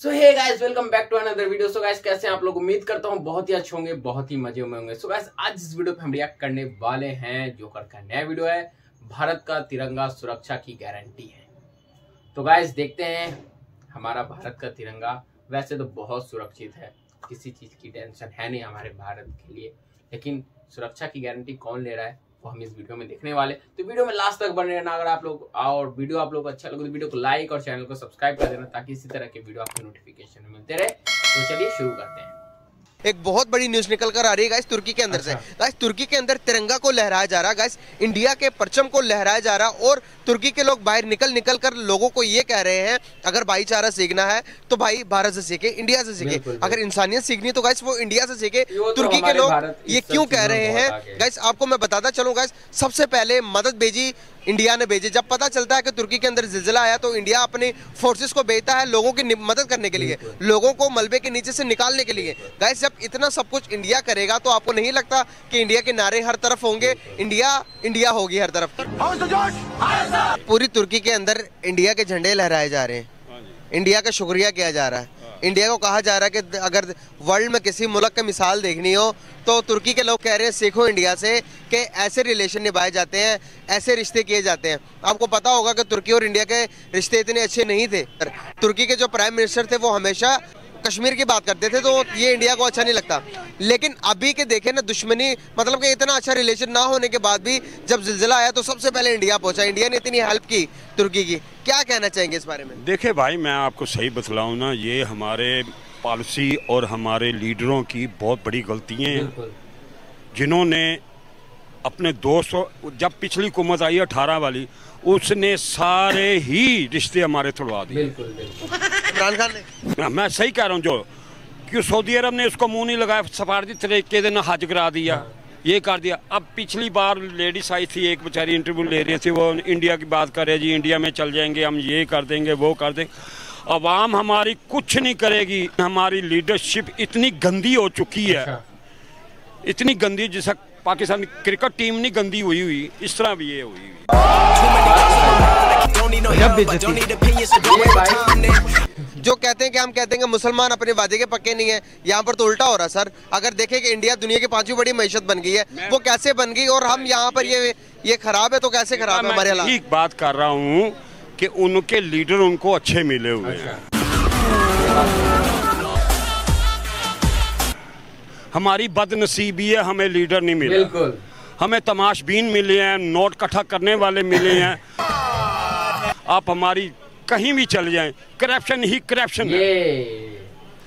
So hey guys, welcome back to another video. So guys, कैसे हैं आप लोग? उम्मीद करता हूँ बहुत ही अच्छे होंगे, बहुत ही मजे में होंगे। सो गाइस, आज इस वीडियो पे हम रिएक्ट करने वाले हैं जोकर का नया वीडियो है, भारत का तिरंगा सुरक्षा की गारंटी है। तो गाइस देखते हैं, हमारा भारत का तिरंगा वैसे तो बहुत सुरक्षित है, किसी चीज की टेंशन है नहीं हमारे भारत के लिए, लेकिन सुरक्षा की गारंटी कौन ले रहा है वो हम इस वीडियो में देखने वाले। तो वीडियो में लास्ट तक बने रहना अगर आप लोग, और वीडियो आप लोग को अच्छा लगे तो वीडियो को लाइक और चैनल को सब्सक्राइब कर देना ताकि इसी तरह के वीडियो आपको नोटिफिकेशन में मिलते रहे। तो चलिए शुरू करते हैं। एक बहुत बड़ी न्यूज निकल कर आ रही है गाइस तुर्की के अंदर से। गाइस तुर्की के अंदर तिरंगा को लहराया जा रहा है, गाइस इंडिया के परचम को लहराया जा रहा है, और तुर्की के लोग बाहर निकल कर लोगों को ये कह रहे हैं अगर भाईचारा सीखना है तो भाई भारत से सीखे, इंडिया से सीखे। अगर इंसानियत सीखनी तो गाइस वो इंडिया से सीखे। तुर्की के लोग ये क्यों कह रहे हैं गाइस, आपको मैं बताता चलूं गाइस। सबसे पहले मदद भेजी इंडिया ने भेजी। जब पता चलता है कि तुर्की के अंदर जिलजिला आया तो इंडिया अपने फोर्सेस को भेजता है लोगों की मदद करने के लिए, लोगों को मलबे के नीचे से निकालने के लिए। गाइस जब इतना सब कुछ इंडिया करेगा तो आपको नहीं लगता कि इंडिया के नारे हर तरफ होंगे, इंडिया इंडिया होगी हर तरफ। पूरी तुर्की के अंदर इंडिया के झंडे लहराए जा रहे हैं, इंडिया का शुक्रिया किया जा रहा है। इंडिया को कहा जा रहा है कि अगर वर्ल्ड में किसी मुल्क की मिसाल देखनी हो तो तुर्की के लोग कह रहे हैं सीखो इंडिया से कि ऐसे रिलेशन निभाए जाते हैं, ऐसे रिश्ते किए जाते हैं। आपको पता होगा कि तुर्की और इंडिया के रिश्ते इतने अच्छे नहीं थे। तुर्की के जो प्राइम मिनिस्टर थे वो हमेशा कश्मीर की बात करते थे, तो ये इंडिया को अच्छा नहीं लगता। लेकिन अभी के देखे ना दुश्मनी, मतलब कि इतना अच्छा रिलेशन ना होने के बाद भी जब जिलजिला आया तो सबसे पहले इंडिया पहुंचा। इंडिया ने इतनी हेल्प की तुर्की की, क्या कहना चाहेंगे इस बारे में? देखिए भाई, मैं आपको सही बतलाऊं ना, ये हमारे पॉलिसी और हमारे लीडरों की बहुत बड़ी गलतियां हैं, जिन्होंने अपने 200 जब पिछली हुकूमत आई 18 वाली, उसने सारे ही रिश्ते हमारे तोड़वा दिए। इमरान खान ने, मैं सही कह रहा हूँ, जो कि सऊदी अरब ने उसको मुंह नहीं लगाया, सफारती तरीके से हज करा दिया, ये कर दिया। अब पिछली बार लेडीज आई थी, एक बेचारी इंटरव्यू ले रही थी, वो इंडिया की बात कर रहे जी, इंडिया में चल जाएंगे हम, ये कर देंगे वो कर देंगे। अवाम हमारी कुछ नहीं करेगी। हमारी लीडरशिप इतनी गंदी हो चुकी है, इतनी गंदी, जैसा पाकिस्तान क्रिकेट टीम नहीं गंदी हुई, इस तरह भी ये हुई। जो कहते हैं कि हम कहते हैं कि मुसलमान अपने वादे के पक्के नहीं है, यहाँ पर तो उल्टा हो रहा है सर। अगर देखें कि इंडिया दुनिया की 5वीं बड़ी मईशत बन गई है, वो कैसे बन गई, और हम यहाँ पर ये खराब है, तो कैसे खराब है हमारे हालात? ठीक बात कर रहा हूँ कि उनके लीडर उनको अच्छे मिले हुए हैं। हमारी बदनसीबी है, हमें लीडर नहीं मिले। बिल्कुल, हमें तमाशबीन मिले हैं, नोट इकट्ठा करने वाले मिले हैं। आप हमारी कहीं भी चले जाएं, करप्शन ही करप्शन है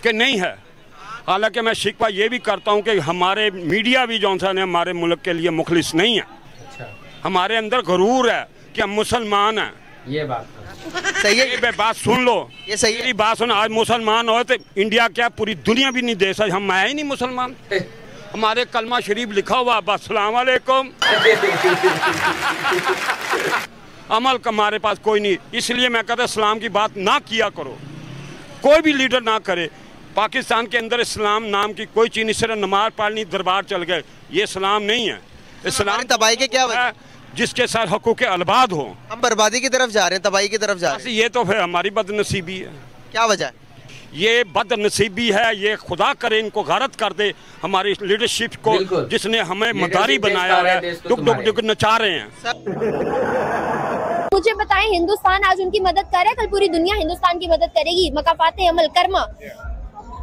कि नहीं है। हालांकि मैं शिकवा ये भी करता हूं कि हमारे मीडिया भी जौनसा ने हमारे मुल्क के लिए मुखलिस नहीं है। हमारे अंदर गरूर है कि हम मुसलमान हैं। ये बात सही है, ये बात सुन लो, ये सही है। मेरी बात सुन, आज मुसलमान हो तो इंडिया क्या पूरी दुनिया भी नहीं दे सकती। हम है ही नहीं मुसलमान, हमारे कलमा शरीफ लिखा हुआ बस सलाम अलैकुम, अमल का हमारे पास कोई नहीं। इसलिए मैं कहता इस्लाम की बात ना किया करो, कोई भी लीडर ना करे। पाकिस्तान के अंदर इस्लाम नाम की कोई चीज नहीं, सिर्फ नमाज पढ़नी दरबार चल गए, ये इस्लाम नहीं है। इस्लाम तबाही के क्या है जिसके साथ हकूक़ अलबाद हो। हम बर्बादी की तरफ जा रहे हैं, तबाही की तरफ जा रहे हैं। ये तो फिर हमारी बदनसीबी है। क्या वजह है? ये बदनसीबी है, ये खुदा करे इनको गारत कर दे हमारी लीडरशिप को, जिसने हमें मदारी बनाया है, दुख दुख दुख नचा रहे हैं। मुझे बताएं, हिंदुस्तान आज उनकी मदद कर रहा है, कल पूरी दुनिया हिंदुस्तान की मदद करेगी। मकाफाते अमल कर्मा।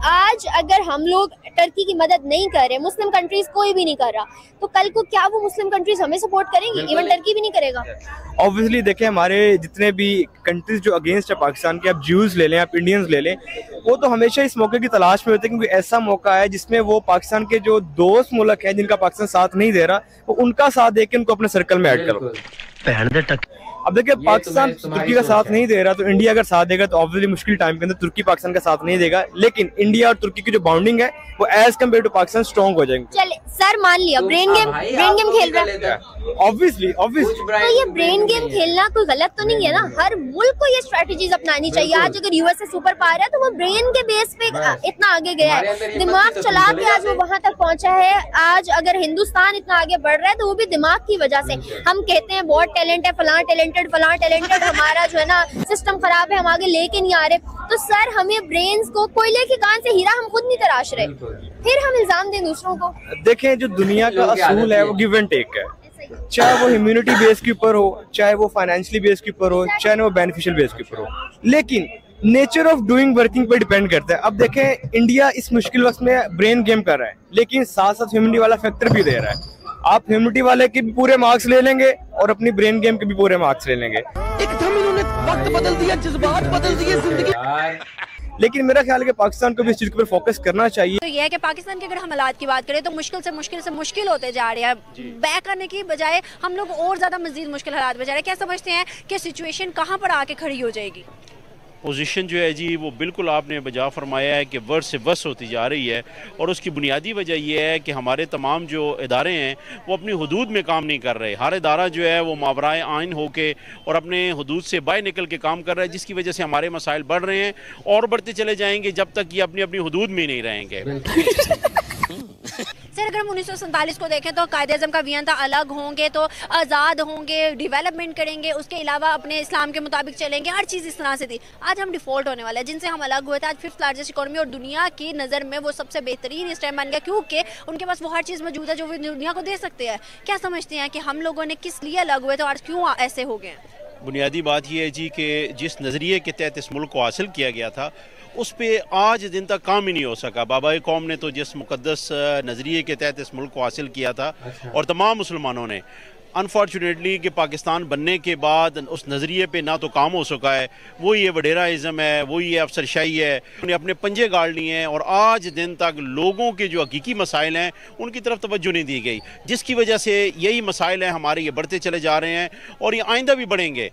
आज अगर हम लोग टर्की की मदद नहीं कर रहे, मुस्लिम कंट्रीज कोई भी नहीं कर रहा, तो कल को क्या वो मुस्लिम कंट्रीज हमें सपोर्ट करेंगी? इवन टर्की भी नहीं करेगा। ऑब्वियसली देखें, हमारे जितने भी कंट्रीज जो अगेंस्ट है पाकिस्तान के, आप ज्यूज ले लें, आप इंडियंस ले लें, वो तो हमेशा इस मौके की तलाश में होते हैं, क्योंकि ऐसा मौका है जिसमें वो पाकिस्तान के जो दोस्त मुल्क है जिनका पाकिस्तान साथ नहीं दे रहा, वो उनका साथ दे के उनको अपने सर्कल में ऐड करो। अब देखिए, पाकिस्तान तुर्की का साथ नहीं दे रहा, तो इंडिया अगर साथ देगा तो ऑब्वियसली मुश्किल टाइम के अंदर तुर्की पाकिस्तान का साथ नहीं देगा, लेकिन इंडिया और तुर्की की जो बॉन्डिंग है वो as compare to Pakistan strong हो जाएंगे। चले सर, मान लिया ब्रेन गेम खेल रहा है, ऑब्वियसली तो ये ब्रेन गेम खेलना कोई गलत तो नहीं है ना। हर मुल्क को ये स्ट्रेटजीज अपनानी चाहिए। आज अगर यूएसए सुपर पावर है तो वो ब्रेन के बेस पे इतना आगे गया है, दिमाग चला के आज वो वहां तक पहुंचा है। आज अगर हिंदुस्तान इतना आगे बढ़ रहा है तो वो भी दिमाग की वजह से। हम कहते हैं बहुत टैलेंट है, फलां टैलेंट टैलेंटेड, फलां टैलेंटेड, हमारा जो है ना सिस्टम खराब है, हम आगे लेके नहीं आ रहे। तो सर हमें ब्रेन्स को कोयले की कान से हीरा हम खुद नहीं तराश रहे, फिर हम इल्जाम दें दूसरों को। देखें जो दुनिया का असूल है वो गिव एंड टेक है, चाहे वो ह्यूमैनिटी बेस के ऊपर हो, चाहे वो फाइनेंशियली बेस के ऊपर हो, चाहे वो बेनिफिशियल बेस के ऊपर हो, लेकिन नेचर ऑफ डूइंग वर्किंग पर डिपेंड करता है। अब देखें इंडिया इस मुश्किल वक्त में ब्रेन गेम कर रहा है, लेकिन साथ साथ ह्यूमैनिटी वाला फैक्टर भी दे रहा है। आप ह्यूमैनिटी वाले के भी पूरे मार्क्स ले लेंगे और अपनी ब्रेन गेम के भी पूरे मार्क्स ले लेंगे। एकदम इन्होंने वक्त बदल दिया, जज्बात बदल दिए, जिंदगी। लेकिन मेरा ख्याल है कि पाकिस्तान को भी इस चीज पर फोकस करना चाहिए। तो ये है कि पाकिस्तान के अगर हम हालात की बात करें तो मुश्किल होते जा रहे हैं, बैक आने की बजाय हम लोग और ज्यादा मजीद मुश्किल हालात में जा रहे हैं। क्या समझते हैं कि सिचुएशन कहाँ पर आके खड़ी हो जाएगी? पोजीशन जो है जी वो बिल्कुल आपने बजा फरमाया है कि वर्ष से वर्ष होती जा रही है, और उसकी बुनियादी वजह यह है कि हमारे तमाम जो इदारे हैं वो अपनी हुदूद में काम नहीं कर रहे। हर इदारा जो है वो मावराए आइन होके और अपने हुदूद से बाहर निकल के काम कर रहा है, जिसकी वजह से हमारे मसाइल बढ़ रहे हैं और बढ़ते चले जाएंगे जब तक ये अपनी अपनी हुदूद में ही नहीं रहेंगे। सर अगर हम 1947 को देखें तो कायदे-ए-आज़म का वियन था अलग होंगे तो आज़ाद होंगे, डेवलपमेंट करेंगे, उसके अलावा अपने इस्लाम के मुताबिक चलेंगे, हर चीज़ इस तरह से थी। आज हम डिफ़ॉल्ट होने वाले हैं, जिनसे हम अलग हुए थे। आज 5th लार्जेस्ट इकोनॉमी और दुनिया की नज़र में वो सबसे बेहतरीन इस टाइम बन गया, क्योंकि उनके पास वो हर चीज़ मौजूद है जो वो दुनिया को दे सकते हैं। क्या समझते हैं कि हम लोगों ने किस लिए अलग हुए थे और क्यों ऐसे हो गए? बुनियादी बात यह है जी कि जिस नज़रिए के तहत इस मुल्क को हासिल किया गया था उस पर आज दिन तक काम ही नहीं हो सका। बाबाए कौम ने तो जिस मुकद्दस नज़रिए के तहत इस मुल्क को हासिल किया था और तमाम मुसलमानों ने, अनफॉर्चुनेटली कि पाकिस्तान बनने के बाद उस नज़रिए पे ना तो काम हो सका है। वही ये वडेराइज़म है, वही ये अफसरशाही है, उन्हें अपने पंजे गाड़ लिए हैं और आज दिन तक लोगों के जो हकीकी मसाइल हैं उनकी तरफ तवज्जो नहीं दी गई, जिसकी वजह से यही मसाइल हैं हमारे, ये बढ़ते चले जा रहे हैं और ये आइंदा भी बढ़ेंगे।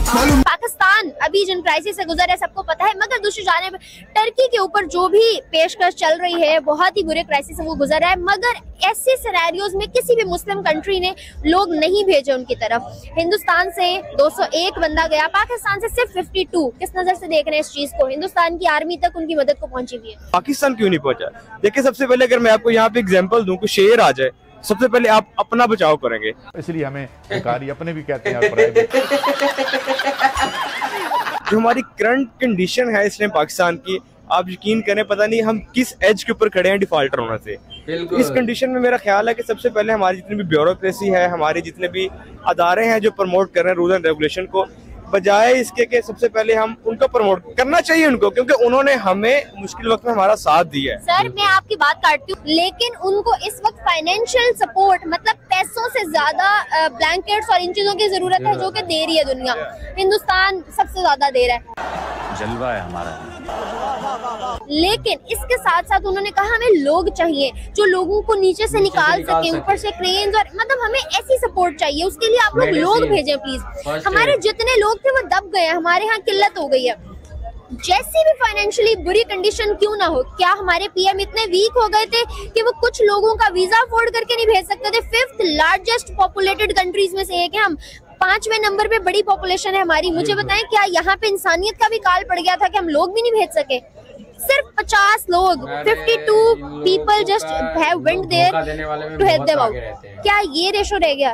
पाकिस्तान अभी जिन क्राइसिस से गुजर है सबको पता है, मगर दूसरी जानिब टर्की के ऊपर जो भी पेशकश चल रही है, बहुत ही बुरे क्राइसिस से वो गुजर रहा है, मगर ऐसे सिनेरियोज में किसी भी मुस्लिम कंट्री ने लोग नहीं भेजे उनकी तरफ। हिंदुस्तान से 201 बंदा गया, पाकिस्तान से सिर्फ 52। किस नजर से देख रहे हैं इस चीज को? हिंदुस्तान की आर्मी तक उनकी मदद को पहुंची हुई है, पाकिस्तान क्यों नहीं पहुंचा? देखिए सबसे पहले अगर मैं आपको यहाँ पे एग्जाम्पल दूं, कोई शेर आ जाए, सबसे पहले आप अपना बचाव करेंगे, इसलिए हमें सरकारी अपने भी कहते हैं प्राइवेट। जो हमारी करंट कंडीशन है इसमें पाकिस्तान की, आप यकीन करें पता नहीं हम किस एज के ऊपर खड़े हैं डिफॉल्टर होने से। इस कंडीशन में मेरा ख्याल है कि सबसे पहले हमारी जितनी भी ब्यूरोक्रेसी है, हमारे जितने भी अदारे हैं जो प्रमोट कर रहे हैं रूल एंड रेगुलेशन को, बजाय इसके कि सबसे पहले हम उनको प्रमोट करना चाहिए उनको, क्योंकि उन्होंने हमें मुश्किल वक्त में हमारा साथ दिया है। सर मैं आपकी बात काटती हूँ, लेकिन उनको इस वक्त फाइनेंशियल सपोर्ट, मतलब पैसों से ज्यादा ब्लैंकेट्स और इन चीजों की जरूरत है जो कि दे रही है दुनिया। हिंदुस्तान सबसे ज्यादा दे रहा है, जलवा है हमारा। लेकिन इसके साथ साथ उन्होंने कहा हमें लोग चाहिए जो लोगों को नीचे से निकाल सके, ऊपर से क्रेन्स, और मतलब हमें ऐसी सपोर्ट चाहिए। उसके लिए आप लोग भेजें प्लीज। हमारे जितने लोग थे वो दब गए, हमारे यहाँ किल्लत हो गई है। जैसी भी फाइनेंशियली बुरी कंडीशन क्यों ना हो, क्या हमारे पीएम इतने वीक हो गए थे कि वो कुछ लोगों का वीजा अफोर्ड करके नहीं भेज सकते थे? 5th लार्जेस्ट पॉपुलेटेड कंट्रीज में से एक है हम, 5वें नंबर पे बड़ी पॉपुलेशन है हमारी। मुझे बताएं क्या यहाँ पे इंसानियत का भी काल पड़ गया था कि हम लोग भी नहीं भेज सके? सिर्फ 50 लोग, 52 people just have went there to help them out. क्या ये रेशो रह गया?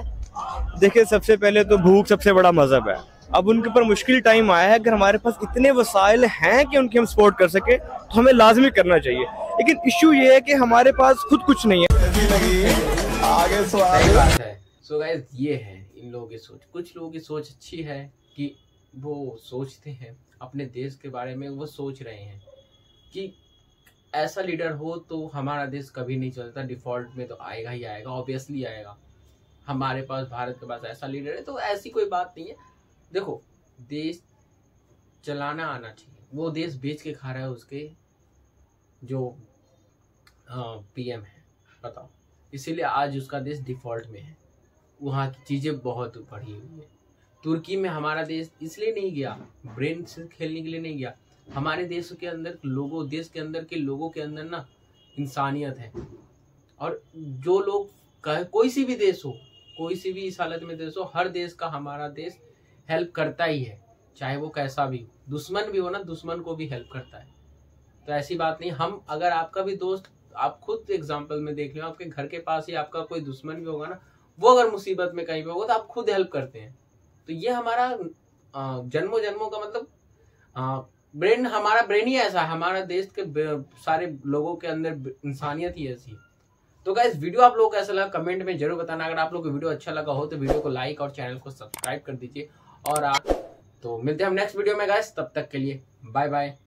देखिए सबसे पहले तो भूख सबसे बड़ा मजहब है। अब उनके ऊपर मुश्किल टाइम आया है, अगर हमारे पास इतने वसाइल हैं कि उनकी हम सपोर्ट कर सके तो हमें लाजमी करना चाहिए। लेकिन इश्यू ये है कि हमारे पास खुद कुछ नहीं है। आगे बात है। सो गाइस ये है इन लोगों की सोच। कुछ लोगों की सोच अच्छी है कि वो सोचते हैं अपने देश के बारे में, वो सोच रहे हैं कि ऐसा लीडर हो तो हमारा देश कभी नहीं चलता, डिफॉल्ट में तो आएगा ही आएगा, ऑब्वियसली आएगा। हमारे पास, भारत के पास ऐसा लीडर है तो ऐसी कोई बात नहीं है। देखो देश चलाना आना चाहिए, वो देश बेच के खा रहा है उसके जो पीएम है, बताओ। इसीलिए आज उसका देश डिफॉल्ट में है, वहाँ की चीज़ें बहुत बढ़ी हुई है। तुर्की में हमारा देश इसलिए नहीं गया, ब्रेन से खेलने के लिए नहीं गया। हमारे देश के अंदर लोगों, देश के अंदर के लोगों के अंदर ना इंसानियत है, और जो लोग कोई सी भी देश हो, कोई सी भी इस हालत में देश हो, हर देश का हमारा देश हेल्प करता ही है, चाहे वो कैसा भी हो। दुश्मन भी हो ना, दुश्मन को भी हेल्प करता है। तो ऐसी बात नहीं, हम अगर आपका भी दोस्त, आप खुद एग्जांपल में देख लो, आपके घर के पास ही आपका कोई दुश्मन भी होगा ना, वो अगर मुसीबत में कहीं पे होगा तो आप खुद हेल्प करते हैं। तो ये हमारा जन्मों जन्मों का मतलब ब्रेन, हमारा ब्रेन ही ऐसा है, हमारा देश के सारे लोगों के अंदर इंसानियत ही ऐसी है। तो गाइस वीडियो आप लोगों को कैसा लगा कमेंट में जरूर बताना। अगर आप लोगों को वीडियो अच्छा लगा हो तो वीडियो को लाइक और चैनल को सब्सक्राइब कर दीजिए। और तो मिलते हैं हम नेक्स्ट वीडियो में गाइस, तब तक के लिए बाय बाय।